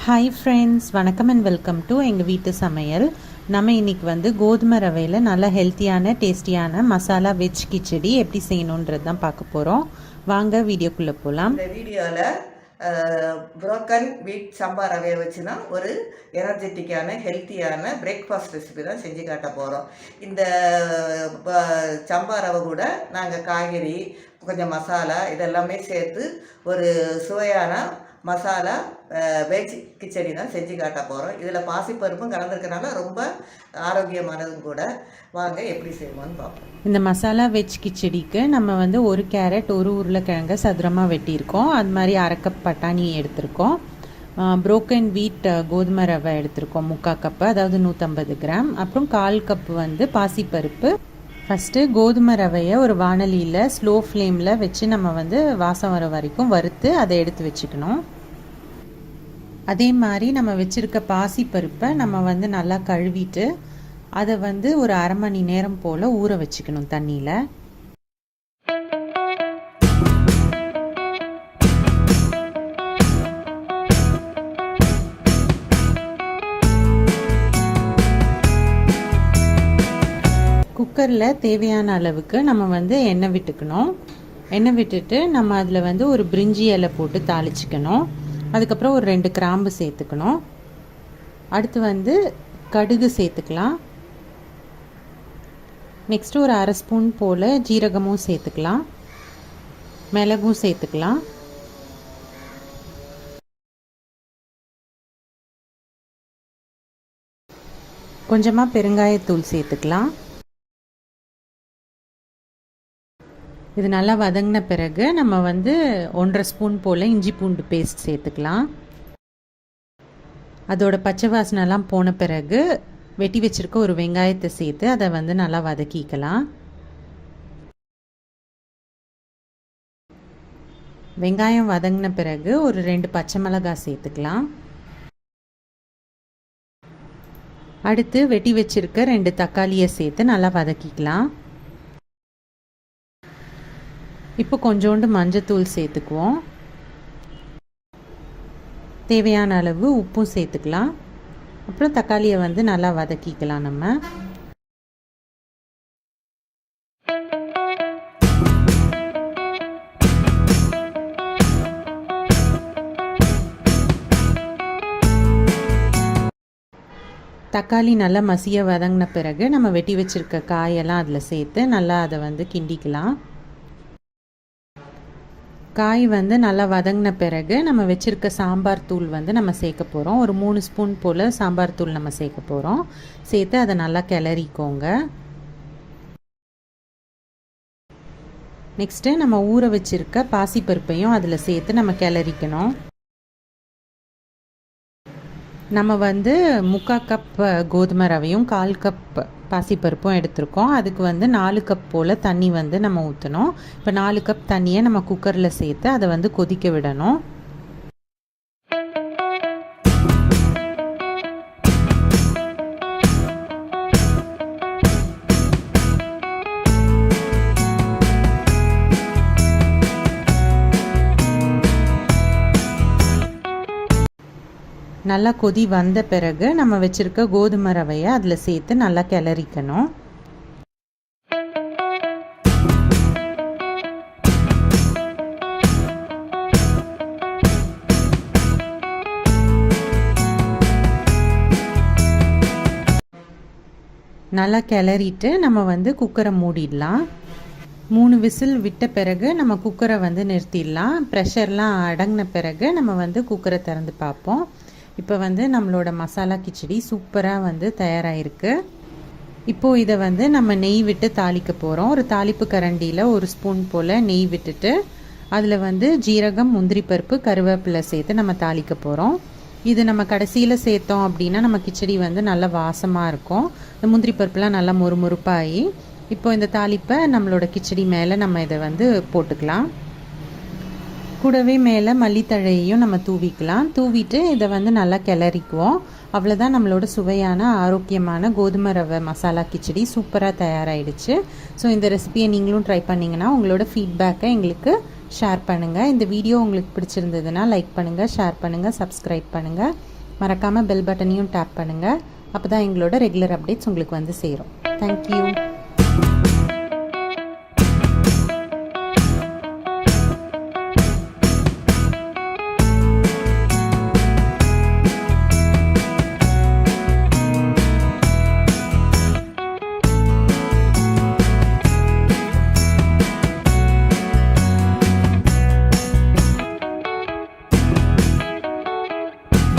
Hi friends, வணக்கம் and welcome to எங்கள் வீட்டு சமையல். நம்ம இன்றைக்கி வந்து கோதுமை ரவையில் நல்ல ஹெல்த்தியான டேஸ்டியான மசாலா வெஜ் கிச்சடி எப்படி செய்யணுன்றது தான் பார்க்க போகிறோம். வாங்க வீடியோக்குள்ளே போகலாம். இந்த வீடியோவில் புரோக்கன் வீட் சம்பா ரவையை வச்சு தான் ஒரு எனர்ஜெட்டிக்கான ஹெல்த்தியான பிரேக்ஃபாஸ்ட் ரெசிபி தான் செஞ்சு காட்ட போகிறோம். இந்த சம்பா ரவை கூட நாங்கள் காய்கறி, கொஞ்சம் மசாலா இதெல்லாமே சேர்த்து ஒரு சுவையான மசாலா வெஜ் கிச்சடி தான் செஞ்சு காட்ட போகிறோம். இதில் பாசிப்பருப்பும் கலந்துருக்கனால ரொம்ப ஆரோக்கியமானதும் கூட. வாங்க எப்படி செய்வோம்னு பார்ப்போம். இந்த மசாலா வெஜ் கிச்சடிக்கு நம்ம வந்து ஒரு கேரட், ஒரு உருளைக்கிழங்க சதுரமாக வெட்டியிருக்கோம். அது மாதிரி அரை கப் பட்டாணி எடுத்திருக்கோம். புரோக்கன் வீட் கோதுமை ரவை எடுத்திருக்கோம் 3/4 கப்பு, அதாவது 150 கிராம். அப்புறம் 1/4 கப்பு வந்து பாசிப்பருப்பு. ஃபஸ்ட்டு கோதுமை ரவையை ஒரு வானலியில் ஸ்லோ ஃப்ளேமில் வச்சு நம்ம வந்து வாசம் வர வரைக்கும் வறுத்து அதை எடுத்து வச்சுக்கணும். அதே மாதிரி நம்ம வச்சுருக்க பாசிப்பருப்பை நம்ம வந்து நல்லா கழுவிட்டு அதை வந்து ஒரு அரை மணி நேரம் போல் ஊற வச்சுக்கணும் தண்ணியில். குக்கரில் தேவையான அளவுக்கு நம்ம வந்து எண்ணெய் விட்டுக்கணும். எண்ணெய் விட்டுட்டு நம்ம அதில் வந்து ஒரு பிரிஞ்சி இலை போட்டு தாளிச்சிக்கணும். அதுக்கப்புறம் ஒரு 2 கிராம்பு சேர்த்துக்கணும். அடுத்து வந்து கடுகு சேர்த்துக்கலாம். நெக்ஸ்ட்டு ஒரு அரை ஸ்பூன் போல் ஜீரகமும் சேர்த்துக்கலாம். மிளகும் சேர்த்துக்கலாம். கொஞ்சமாக பெருங்காயத்தூள் சேர்த்துக்கலாம். இது நல்லா வதங்கின பிறகு நம்ம வந்து 1.5 ஸ்பூன் போல் இஞ்சி பூண்டு பேஸ்ட் சேர்த்துக்கலாம். அதோட பச்சை வாசனைலாம் போன பிறகு வெட்டி வச்சுருக்க ஒரு வெங்காயத்தை சேர்த்து அதை வந்து நல்லா வதக்கிக்கலாம். வெங்காயம் வதங்கின பிறகு ஒரு 2 பச்சை மிளகாய் சேர்த்துக்கலாம். அடுத்து வெட்டி வச்சுருக்க 2 தக்காளியை சேர்த்து நல்லா வதக்கிக்கலாம். இப்போ கொஞ்சோண்டு மஞ்சத்தூள் சேர்த்துக்குவோம். தேவையான அளவு உப்பும் சேர்த்துக்கலாம். அப்புறம் தக்காளியை வந்து நல்லா வதக்கிக்கலாம். நம்ம தக்காளி நல்லா மசிய வதங்கின பிறகு நம்ம வெட்டி வச்சிருக்க காயெல்லாம் அதில் சேர்த்து நல்லா அதை வந்து கிண்டிக்கலாம். காய் வந்து நல்லா வதங்கின பிறகு நம்ம வச்சுருக்க சாம்பார் தூள் வந்து நம்ம சேர்க்க போகிறோம். ஒரு 3 ஸ்பூன் போல் சாம்பார் தூள் நம்ம சேர்க்க போகிறோம். சேர்த்து அதை நல்லா கிளறிக்கோங்க. நெக்ஸ்ட்டு நம்ம ஊற வச்சுருக்க பாசிப்பருப்பையும் அதில் சேர்த்து நம்ம கிளறிக்கணும். நம்ம வந்து 3/4 கப் கோதுமை ரவையும் 1/4 கப் பாசிப்பருப்பும் எடுத்திருக்கோம். அதுக்கு வந்து 4 கப் போல் தண்ணி வந்து நம்ம ஊற்றணும். இப்போ 4 கப் தண்ணியை நம்ம குக்கரில் சேர்த்து அதை வந்து கொதிக்க விடணும். நல்லா கொதி வந்த பிறகு நம்ம வச்சுருக்க கோதுமை ரவையை அதில் சேர்த்து நல்லா கிளறிக்கணும். நல்லா கிளறிட்டு நம்ம வந்து குக்கரை மூடிடலாம். 3 விசில் விட்ட பிறகு நம்ம குக்கரை வந்து நிறுத்திடலாம். ப்ரெஷர்லாம் அடங்கின பிறகு நம்ம வந்து குக்கரை திறந்து பார்ப்போம். இப்போ வந்து நம்மளோட மசாலா கிச்சடி சூப்பராக வந்து தயாராகிருக்கு. இப்போது இதை வந்து நம்ம நெய் விட்டு தாளிக்க போகிறோம். ஒரு தாளிப்பு கரண்டியில் 1 ஸ்பூன் போல் நெய் விட்டுட்டு அதில் வந்து ஜீரகம், முந்திரி பருப்பு, கருவேப்பிலை சேர்த்து நம்ம தாளிக்க போகிறோம். இது நம்ம கடைசியில் சேர்த்தோம் அப்படின்னா நம்ம கிச்சடி வந்து நல்லா வாசமாக இருக்கும். இந்த முந்திரி பருப்புலாம் நல்லா மொறுமொறுப்பாகி இப்போ இந்த தாளிப்பை நம்மளோட கிச்சடி மேலே நம்ம இதை வந்து போட்டுக்கலாம். கூடவே மேலே மல்லித்தழையையும் நம்ம தூவிக்கலாம். தூவிட்டு இதை வந்து நல்லா கிளறிக்குவோம். அவ்வளோதான், நம்மளோட சுவையான ஆரோக்கியமான கோதுமை ரவை மசாலா கிச்சடி சூப்பராக தயாராகிடுச்சு. ஸோ இந்த ரெசிபியை நீங்களும் ட்ரை பண்ணிங்கன்னா உங்களோட ஃபீட்பேக்கை எங்களுக்கு ஷேர் பண்ணுங்கள். இந்த வீடியோ உங்களுக்கு பிடிச்சிருந்ததுன்னா லைக் பண்ணுங்கள், ஷேர் பண்ணுங்கள், சப்ஸ்கிரைப் பண்ணுங்கள். மறக்காமல் பெல் பட்டனையும் டேப் பண்ணுங்கள். அப்போ தான் எங்களோட ரெகுலர் அப்டேட்ஸ் உங்களுக்கு வந்து சேரும். தேங்க்யூ.